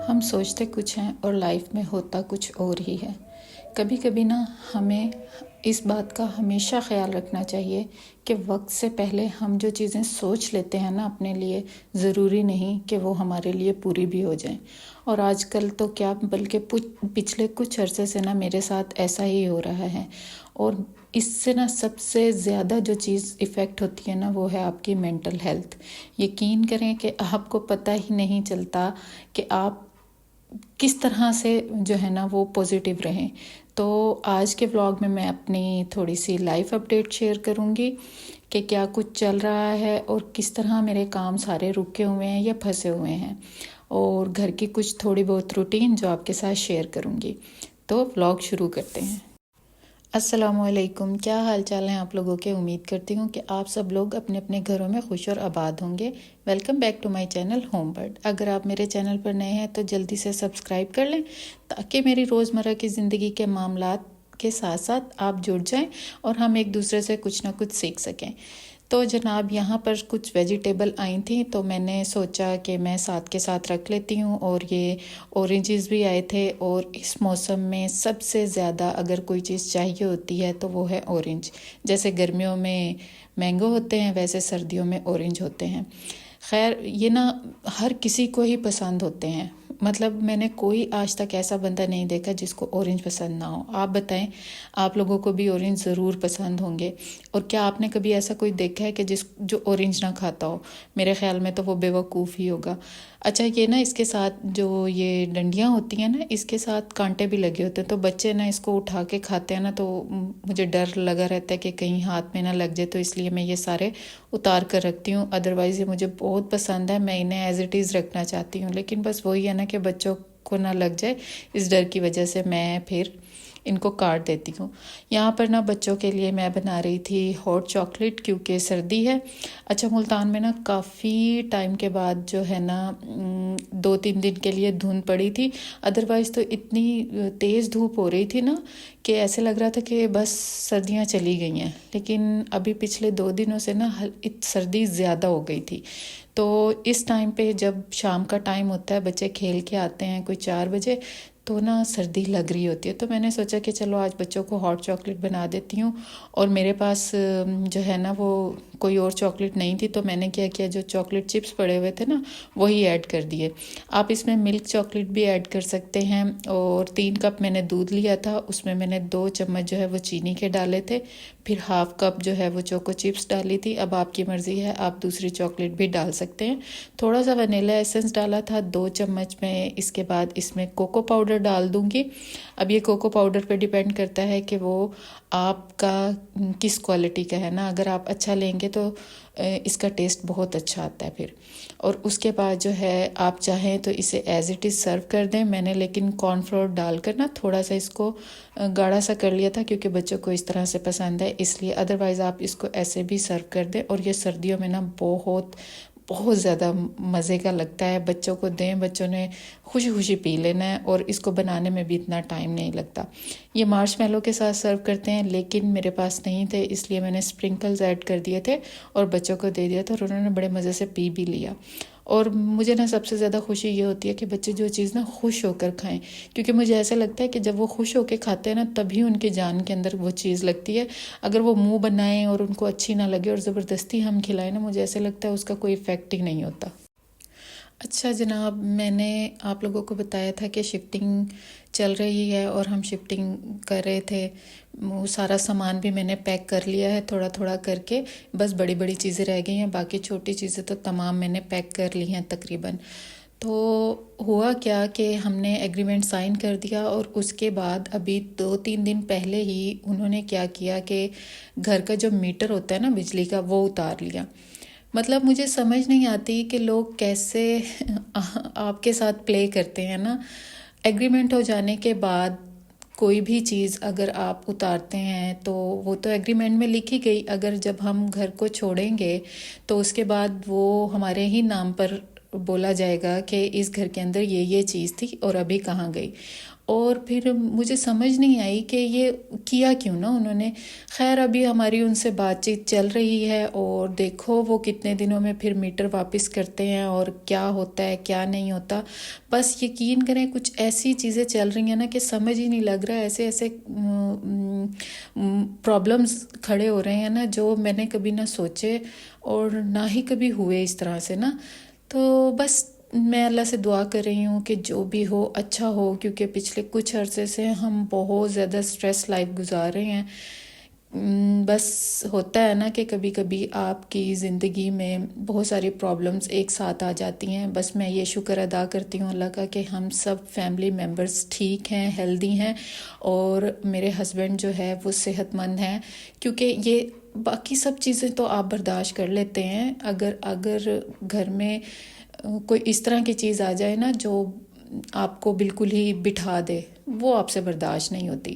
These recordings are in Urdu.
ہم سوچتے کچھ ہیں اور لائف میں ہوتا کچھ اور ہی ہے۔ کبھی کبھی ہمیں اس بات کا ہمیشہ خیال رکھنا چاہیے کہ وقت سے پہلے ہم جو چیزیں سوچ لیتے ہیں اپنے لیے، ضروری نہیں کہ وہ ہمارے لیے پوری بھی ہو جائیں۔ اور آج کل تو کیا بلکہ پچھلے کچھ عرصے سے میرے ساتھ ایسا ہی ہو رہا ہے۔ اور اس سے سب سے زیادہ جو چیز ایفیکٹ ہوتی ہے وہ ہے آپ کی مینٹل ہیلتھ۔ یقین کریں کہ آپ کو پتہ ہی نہیں چلتا کہ آپ کس طرح سے جو ہے وہ پازیٹیو رہیں۔ تو آج کے ولاگ میں اپنی تھوڑی سی لائف اپڈیٹ شیئر کروں گی کہ کیا کچھ چل رہا ہے اور کس طرح میرے کام سارے رکے ہوئے ہیں یا پھنسے ہوئے ہیں، اور گھر کی کچھ تھوڑی بہت روٹین جو آپ کے ساتھ شیئر کروں گی۔ تو ولاگ شروع کرتے ہیں۔ السلام علیکم، کیا حال چال ہیں آپ لوگوں کے؟ امید کرتی ہوں کہ آپ سب لوگ اپنے اپنے گھروں میں خوش اور آباد ہوں گے۔ Welcome back to my channel home bird. اگر آپ میرے چینل پر نئے ہیں تو جلدی سے سبسکرائب کر لیں تاکہ میری روزمرہ کی زندگی کے معاملات کے ساتھ ساتھ آپ جڑ جائیں اور ہم ایک دوسرے سے کچھ نہ کچھ سیکھ سکیں۔ تو جناب یہاں پر کچھ ویجیٹیبل آئی تھیں تو میں نے سوچا کہ میں ساتھ کے ساتھ رکھ لیتی ہوں، اور یہ اورنجز بھی آئے تھے، اور اس موسم میں سب سے زیادہ اگر کوئی چیز چاہیے ہوتی ہے تو وہ ہے اورنج۔ جیسے گرمیوں میں مینگو ہوتے ہیں ویسے سردیوں میں اورنج ہوتے ہیں۔ خیر یہ ہر کسی کو ہی پسند ہوتے ہیں، مطلب میں نے کوئی آج تک ایسا بندہ نہیں دیکھا جس کو اورنج پسند نہ ہو۔ آپ بتائیں، آپ لوگوں کو بھی اورنج ضرور پسند ہوں گے۔ اور کیا آپ نے کبھی ایسا کوئی دیکھا ہے کہ جو اورنج نہ کھاتا ہو؟ میرے خیال میں تو وہ بے وقوف ہی ہوگا۔ اچھا یہ اس کے ساتھ جو یہ ڈنڈیاں ہوتی ہیں اس کے ساتھ کانٹے بھی لگے ہوتے ہیں، تو بچے اس کو اٹھا کے کھاتے ہیں تو مجھے ڈر لگا رہتا ہے کہ کہیں ہاتھ میں نہ لگ جائے، تو اس لیے میں یہ سارے اتار کر رکھتی ہوں۔ ادروائز یہ مجھے بہت پسند ہے، میں انہیں ایز اٹ از رکھنا چاہتی ہوں، لیکن بس وہی ہے کہ بچوں کو نہ لگ جائے، اس ڈر کی وجہ سے میں پھر ان کو کاٹ دیتی ہوں۔ یہاں پر بچوں کے لیے میں بنا رہی تھی ہاٹ چاکلیٹ، کیونکہ سردی ہے۔ اچھا ملتان میں کافی ٹائم کے بعد جو ہے 2-3 دن کے لیے دھند پڑی تھی، ادروائز تو اتنی تیز دھوپ ہو رہی تھی کہ ایسے لگ رہا تھا کہ بس سردیاں چلی گئی ہیں، لیکن ابھی پچھلے 2 دنوں سے سردی زیادہ ہو گئی تھی۔ تو اس ٹائم پہ جب شام کا ٹائم ہوتا ہے، بچے کھیل کے آتے ہیں کوئی 4 بجے، تو سردی لگ رہی ہوتی ہے، تو میں نے سوچا کہ چلو آج بچوں کو ہاٹ چاکلیٹ بنا دیتی ہوں۔ اور میرے پاس جو ہے وہ کوئی اور چاکلیٹ نہیں تھی، تو میں نے کیا جو چاکلیٹ چپس پڑے ہوئے تھے وہی ایڈ کر دیے۔ آپ اس میں ملک چاکلیٹ بھی ایڈ کر سکتے ہیں۔ اور 3 کپ میں نے دودھ لیا تھا، اس میں میں نے 2 چمچ جو ہے وہ چینی کے ڈالے تھے، پھر ½ کپ جو ہے وہ چوکو چپس ڈالی تھی۔ اب آپ کی مرضی ہے، آپ دوسری چاکلیٹ بھی ڈال سکتے ہیں۔ تھوڑا سا ونیلا ایسنس ڈالا تھا 2 چمچ میں۔ اس کے بعد اس میں کوکو پاؤڈر ڈال دوں گی۔ اب یہ کوکو پاؤڈر پہ ڈیپینڈ کرتا ہے کہ وہ آپ کا کس کوالٹی کا ہے اگر آپ اچھا لیں گے تو اس کا ٹیسٹ بہت اچھا آتا ہے پھر۔ اور اس کے بعد جو ہے آپ چاہیں تو اسے ایز اٹ از سرو کر دیں۔ میں نے لیکن کارن فلور ڈال کر تھوڑا سا اس کو گاڑھا سا کر لیا تھا، کیونکہ بچوں کو اس طرح سے پسند ہے اس لیے۔ ادروائز آپ اس کو ایسے بھی سرو کر دیں، اور یہ سردیوں میں بہت زیادہ مزے کا لگتا ہے۔ بچوں کو دیں، بچوں نے خوشی خوشی پی لینا ہے، اور اس کو بنانے میں بھی اتنا ٹائم نہیں لگتا۔ یہ مارش میلو کے ساتھ سرو کرتے ہیں، لیکن میرے پاس نہیں تھے، اس لیے میں نے اسپرنکلز ایڈ کر دیے تھے اور بچوں کو دے دیا تھا، اور انہوں نے بڑے مزے سے پی بھی لیا۔ اور مجھے سب سے زیادہ خوشی یہ ہوتی ہے کہ بچے جو چیز خوش ہو کر کھائیں، کیونکہ مجھے ایسا لگتا ہے کہ جب وہ خوش ہو کے کھاتے ہیں تبھی ان کے جان کے اندر وہ چیز لگتی ہے۔ اگر وہ منہ بنائیں اور ان کو اچھی نہ لگے اور زبردستی ہم کھلائیں مجھے ایسا لگتا ہے اس کا کوئی ایفیکٹ ہی نہیں ہوتا۔ اچھا جناب، میں نے آپ لوگوں کو بتایا تھا کہ شفٹنگ چل رہی ہے اور ہم شفٹنگ کر رہے تھے۔ وہ سارا سامان بھی میں نے پیک کر لیا ہے تھوڑا تھوڑا کر کے، بس بڑی بڑی چیزیں رہ گئی ہیں، باقی چھوٹی چیزیں تو تمام میں نے پیک کر لی ہیں تقریباً۔ تو ہوا کیا کہ ہم نے ایگریمنٹ سائن کر دیا، اور اس کے بعد ابھی 2-3 دن پہلے ہی انہوں نے کیا کیا کہ گھر کا جو میٹر ہوتا ہے بجلی کا وہ اتار لیا۔ مطلب مجھے سمجھ نہیں آتی کہ لوگ کیسے آپ کے ساتھ پلے کرتے ہیں ایگریمنٹ ہو جانے کے بعد کوئی بھی چیز اگر آپ اتارتے ہیں تو وہ تو ایگریمنٹ میں لکھی گئی، اگر جب ہم گھر کو چھوڑیں گے تو اس کے بعد وہ ہمارے ہی نام پر بولا جائے گا کہ اس گھر کے اندر یہ چیز تھی اور ابھی کہاں گئی۔ اور پھر مجھے سمجھ نہیں آئی کہ یہ کیا کیوں نا انہوں نے. خیر ابھی ہماری ان سے بات چیت چل رہی ہے اور دیکھو وہ کتنے دنوں میں پھر میٹر واپس کرتے ہیں اور کیا ہوتا ہے کیا نہیں ہوتا. بس یقین کریں کچھ ایسی چیزیں چل رہی ہیں نا کہ سمجھ ہی نہیں لگ رہا. ایسے ایسے پرابلمز کھڑے ہو رہے ہیں نا جو میں نے کبھی نہ سوچے اور نہ ہی کبھی ہوئے اس طرح سے نا. تو بس میں اللہ سے دعا کر رہی ہوں کہ جو بھی ہو اچھا ہو، کیونکہ پچھلے کچھ عرصے سے ہم بہت زیادہ سٹریس لائف گزار رہے ہیں. بس ہوتا ہے نا کہ کبھی کبھی آپ کی زندگی میں بہت ساری پرابلمز ایک ساتھ آ جاتی ہیں. بس میں یہ شکر ادا کرتی ہوں اللہ کا کہ ہم سب فیملی ممبرز ٹھیک ہیں، ہیلدی ہیں، اور میرے ہسبینڈ جو ہے وہ صحت مند ہیں. کیونکہ یہ باقی سب چیزیں تو آپ برداشت کر لیتے ہیں، اگر گھر میں کوئی اس طرح کی چیز آ جائے نا جو آپ کو بالکل ہی بٹھا دے، وہ آپ سے برداشت نہیں ہوتی.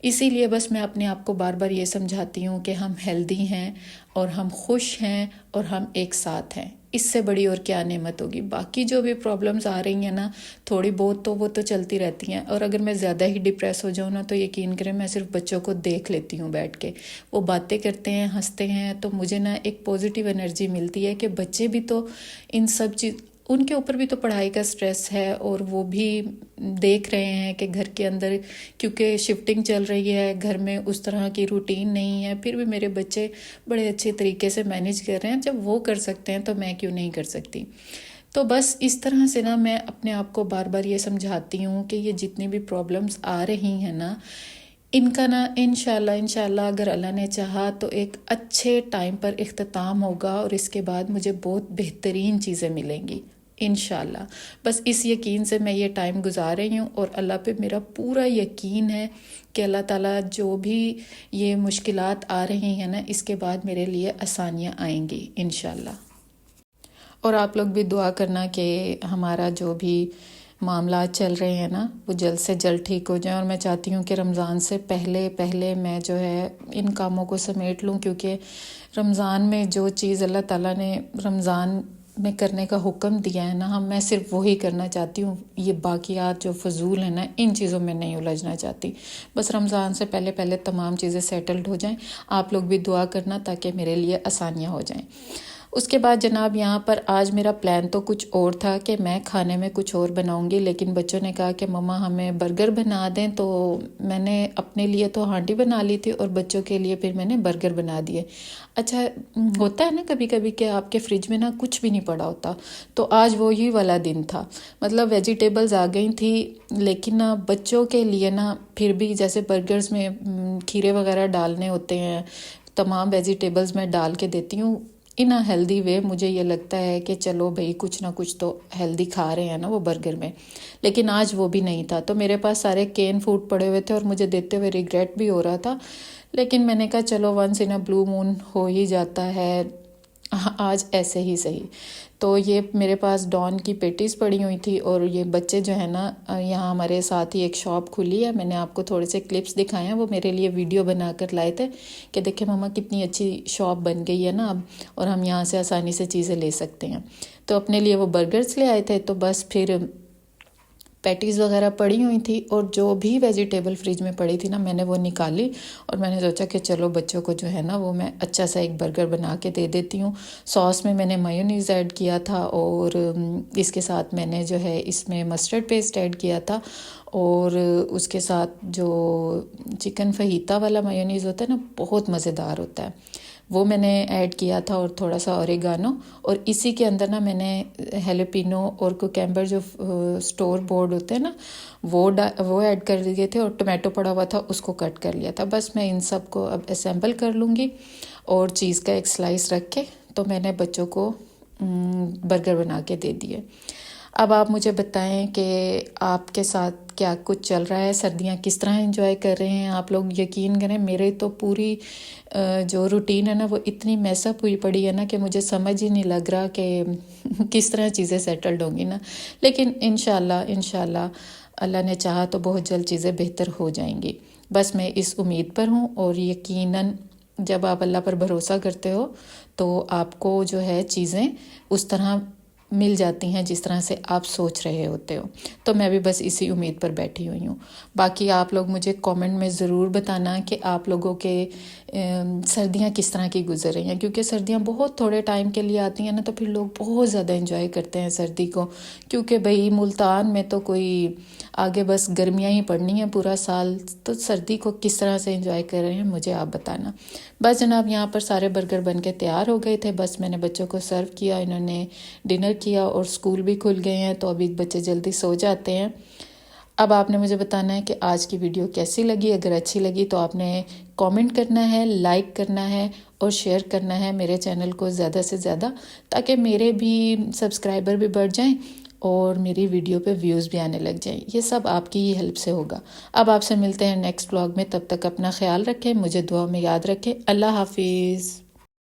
اسی لیے بس میں اپنے آپ کو بار بار یہ سمجھاتی ہوں کہ ہم ہیلدی ہیں اور ہم خوش ہیں اور ہم ایک ساتھ ہیں. اس سے بڑی اور کیا نعمت ہوگی. باقی جو بھی پرابلمز آ رہی ہیں نا تھوڑی بہت تو وہ تو چلتی رہتی ہیں. اور اگر میں زیادہ ہی ڈپریس ہو جاؤں نا تو یقین کریں میں صرف بچوں کو دیکھ لیتی ہوں بیٹھ کے. وہ باتیں کرتے ہیں، ہنستے ہیں، تو مجھے نا ایک پازیٹیو انرجی ملتی ہے کہ بچے بھی تو ان سب چیز، ان کے اوپر بھی تو پڑھائی کا سٹریس ہے اور وہ بھی دیکھ رہے ہیں کہ گھر کے اندر کیونکہ شفٹنگ چل رہی ہے، گھر میں اس طرح کی روٹین نہیں ہے. پھر بھی میرے بچے بڑے اچھے طریقے سے مینیج کر رہے ہیں. جب وہ کر سکتے ہیں تو میں کیوں نہیں کر سکتی. تو بس اس طرح سے نا میں اپنے آپ کو بار بار یہ سمجھاتی ہوں کہ یہ جتنی بھی پرابلمز آ رہی ہیں نا ان کا نا انشاءاللہ اگر اللہ نے چاہا تو ایک اچھے ٹائم پر اختتام ہوگا اور اس کے بعد مجھے بہت بہترین چیزیں ملیں گی انشاءاللہ. بس اس یقین سے میں یہ ٹائم گزار رہی ہوں اور اللہ پہ میرا پورا یقین ہے کہ اللہ تعالیٰ جو بھی یہ مشکلات آ رہی ہیں نا اس کے بعد میرے لیے آسانیاں آئیں گی انشاءاللہ. اور آپ لوگ بھی دعا کرنا کہ ہمارا جو بھی معاملات چل رہے ہیں نا وہ جلد سے جلد ٹھیک ہو جائیں. اور میں چاہتی ہوں کہ رمضان سے پہلے میں جو ہے ان کاموں کو سمیٹ لوں، کیونکہ رمضان میں جو چیز اللہ تعالیٰ نے رمضان میں کرنے کا حکم دیا ہے نا میں صرف وہی کرنا چاہتی ہوں. یہ باقیات جو فضول ہیں نا ان چیزوں میں نہیں الجھنا چاہتی. بس رمضان سے پہلے تمام چیزیں سیٹلڈ ہو جائیں. آپ لوگ بھی دعا کرنا تاکہ میرے لیے آسانیاں ہو جائیں. اس کے بعد جناب یہاں پر آج میرا پلان تو کچھ اور تھا کہ میں کھانے میں کچھ اور بناؤں گی، لیکن بچوں نے کہا کہ مما ہمیں برگر بنا دیں. تو میں نے اپنے لیے تو ہانڈی بنا لی تھی اور بچوں کے لیے پھر میں نے برگر بنا دیے. اچھا ہوتا ہے نا کبھی کبھی کہ آپ کے فریج میں نا کچھ بھی نہیں پڑا ہوتا، تو آج وہی والا دن تھا. مطلب ویجیٹیبلز آ گئی تھی لیکن نا بچوں کے لیے نا پھر بھی جیسے برگرز میں کھیرے وغیرہ ڈالنے ہوتے ہیں، تمام ویجیٹیبلز میں ڈال کے دیتی ہوں ان اے ہیلدی وے. مجھے یہ لگتا ہے کہ چلو بھئی کچھ نہ کچھ تو ہیلدی کھا رہے ہیں نا وہ برگر میں. لیکن آج وہ بھی نہیں تھا، تو میرے پاس سارے کین فوڈ پڑے ہوئے تھے اور مجھے دیتے ہوئے ریگریٹ بھی ہو رہا تھا. لیکن میں نے کہا چلو ونس ان اے بلو مون ہو ہی جاتا ہے آج ایسے ہی صحیح. تو یہ میرے پاس ڈان کی پیٹیز پڑی ہوئی تھی اور یہ بچے جو ہے نا یہاں ہمارے ساتھ ہی ایک شاپ کھلی ہے، میں نے آپ کو تھوڑے سے کلپس دکھائے ہیں، وہ میرے لیے ویڈیو بنا کر لائے تھے کہ دیکھیں مما کتنی اچھی شاپ بن گئی ہے نا اب، اور ہم یہاں سے آسانی سے چیزیں لے سکتے ہیں. تو اپنے لیے وہ برگرز لے آئے تھے. تو بس پھر پیٹیز وغیرہ پڑی ہوئی تھی اور جو بھی ویجیٹیبل فریج میں پڑی تھی نا میں نے وہ نکالی اور میں نے سوچا کہ چلو بچوں کو جو ہے نا وہ میں اچھا سا ایک برگر بنا کے دے دیتی ہوں. سوس میں نے میونیز ایڈ کیا تھا اور اس کے ساتھ میں نے جو ہے اس میں مسٹرڈ پیسٹ ایڈ کیا تھا، اور اس کے ساتھ جو چکن فہیتا والا میونیز ہوتا ہے نا بہت مزیدار ہوتا ہے، وہ میں نے ایڈ کیا تھا، اور تھوڑا سا اوریگانو. اور اسی کے اندر نا میں نے ہیلیپینو اور کوکیمبر جو سٹور بورڈ ہوتے ہیں نا وہ ایڈ کر دیے تھے، اور ٹومیٹو پڑا ہوا تھا اس کو کٹ کر لیا تھا. بس میں ان سب کو اب اسمبل کر لوں گی اور چیز کا ایک سلائس رکھ کے تو میں نے بچوں کو برگر بنا کے دے دیے. اب آپ مجھے بتائیں کہ آپ کے ساتھ کیا کچھ چل رہا ہے، سردیاں کس طرح انجوائے کر رہے ہیں آپ لوگ. یقین کریں میرے تو پوری جو روٹین ہے نا وہ اتنی میس اپ ہوئی پڑی ہے نا کہ مجھے سمجھ ہی نہیں لگ رہا کہ کس طرح چیزیں سیٹلڈ ہوں گی نا. لیکن انشاءاللہ اللہ نے چاہا تو بہت جلد چیزیں بہتر ہو جائیں گی. بس میں اس امید پر ہوں، اور یقیناً جب آپ اللہ پر بھروسہ کرتے ہو تو آپ کو جو ہے چیزیں اس طرح مل جاتی ہیں جس طرح سے آپ سوچ رہے ہوتے ہو. تو میں بھی بس اسی امید پر بیٹھی ہوئی ہوں. باقی آپ لوگ مجھے کامنٹ میں ضرور بتانا کہ آپ لوگوں کے سردیاں کس طرح کی گزر رہی ہیں، کیونکہ سردیاں بہت تھوڑے ٹائم کے لیے آتی ہیں نا، تو پھر لوگ بہت زیادہ انجوائے کرتے ہیں سردی کو. کیونکہ بھئی ملتان میں تو کوئی آگے بس گرمیاں ہی پڑنی ہیں پورا سال، تو سردی کو کس طرح سے انجوائے کر رہے ہیں مجھے آپ بتانا. بس جناب یہاں پر سارے برگر بن کے تیار ہو گئے تھے، بس میں نے بچوں کو سرو کیا، انہوں نے ڈنر کیا اور اسکول بھی کھل گئے ہیں تو ابھی بچے جلدی سو جاتے ہیں. اب آپ نے مجھے بتانا ہے کہ آج کی ویڈیو کیسی لگی. اگر اچھی لگی تو آپ نے کامنٹ کرنا ہے، لائک کرنا ہے اور شیئر کرنا ہے میرے چینل کو زیادہ سے زیادہ، تاکہ میرے بھی سبسکرائبر بھی بڑھ جائیں اور میری ویڈیو پہ ویوز بھی آنے لگ جائیں. یہ سب آپ کی ہی ہیلپ سے ہوگا. اب آپ سے ملتے ہیں نیکسٹ ولاگ میں، تب تک اپنا خیال رکھیں، مجھے دعا میں یاد رکھیں. اللہ حافظ.